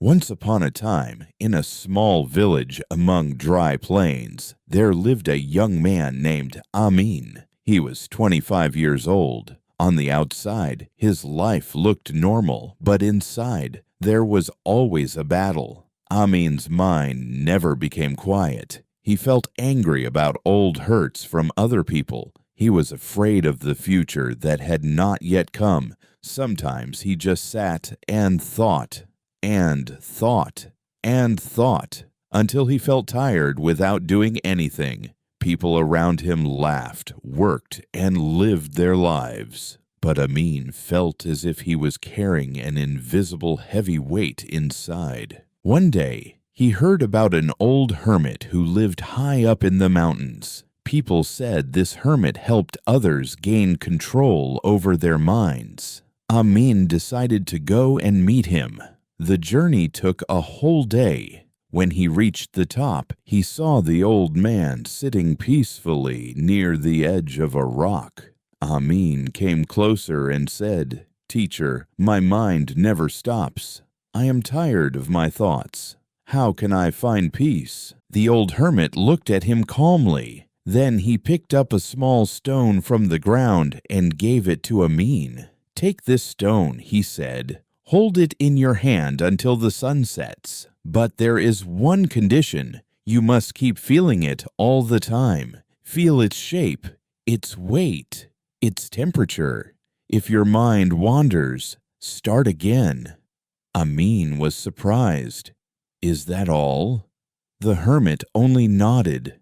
Once upon a time, in a small village among dry plains, there lived a young man named Amin. He was 25 years old. On the outside, his life looked normal, but inside, there was always a battle. Amin's mind never became quiet. He felt angry about old hurts from other people. He was afraid of the future that had not yet come. Sometimes he just sat and thought until he felt tired without doing anything. People around him laughed, worked, and lived their lives. But Amin felt as if he was carrying an invisible heavy weight inside. One day, he heard about an old hermit who lived high up in the mountains. People said this hermit helped others gain control over their minds. Amin decided to go and meet him. The journey took a whole day. When he reached the top, he saw the old man sitting peacefully near the edge of a rock. Amin came closer and said, "Teacher, my mind never stops. I am tired of my thoughts. How can I find peace?" The old hermit looked at him calmly. Then he picked up a small stone from the ground and gave it to Amin. "Take this stone," he said. "Hold it in your hand until the sun sets. But there is one condition. You must keep feeling it all the time. Feel its shape, its weight, its temperature. If your mind wanders, start again." Amin was surprised. "Is that all?" The hermit only nodded.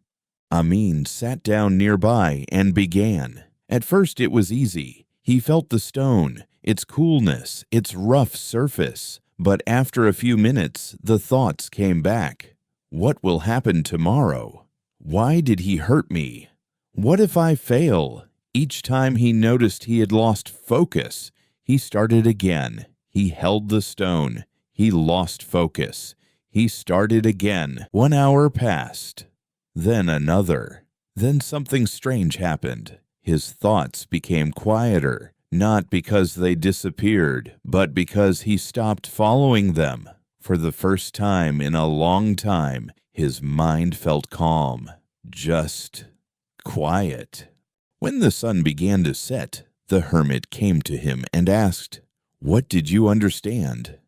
Amin sat down nearby and began. At first it was easy. He felt the stone, its coolness, its rough surface. But after a few minutes, the thoughts came back. What will happen tomorrow? Why did he hurt me? What if I fail? Each time he noticed he had lost focus, he started again. He held the stone. He lost focus. He started again. 1 hour passed. Then another. Then something strange happened. His thoughts became quieter. Not because they disappeared, but because he stopped following them. For the first time in a long time, his mind felt calm, just quiet. When the sun began to set, the hermit came to him and asked, "What did you understand?"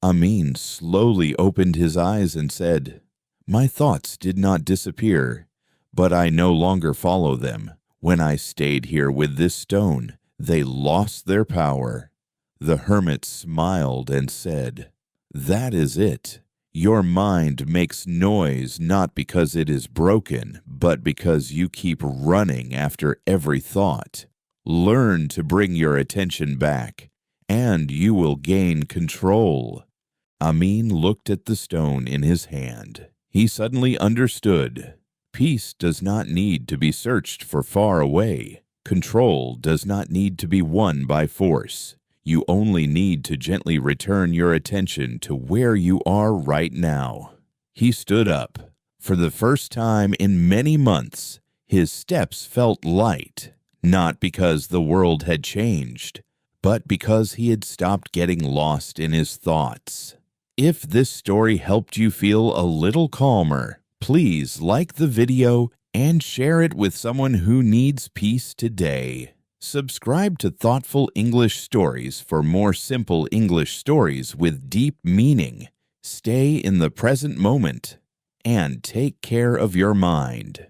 Amin slowly opened his eyes and said, "My thoughts did not disappear, but I no longer follow them. When I stayed here with this stone, they lost their power." The hermit smiled and said, "That is it. Your mind makes noise not because it is broken, but because you keep running after every thought. Learn to bring your attention back, and you will gain control." Amin looked at the stone in his hand. He suddenly understood. Peace does not need to be searched for far away. Control does not need to be won by force. You only need to gently return your attention to where you are right now. He stood up. For the first time in many months, his steps felt light, not because the world had changed, but because he had stopped getting lost in his thoughts. If this story helped you feel a little calmer, please like the video and share it with someone who needs peace today. Subscribe to Thoughtful English Stories for more simple English stories with deep meaning. Stay in the present moment and take care of your mind.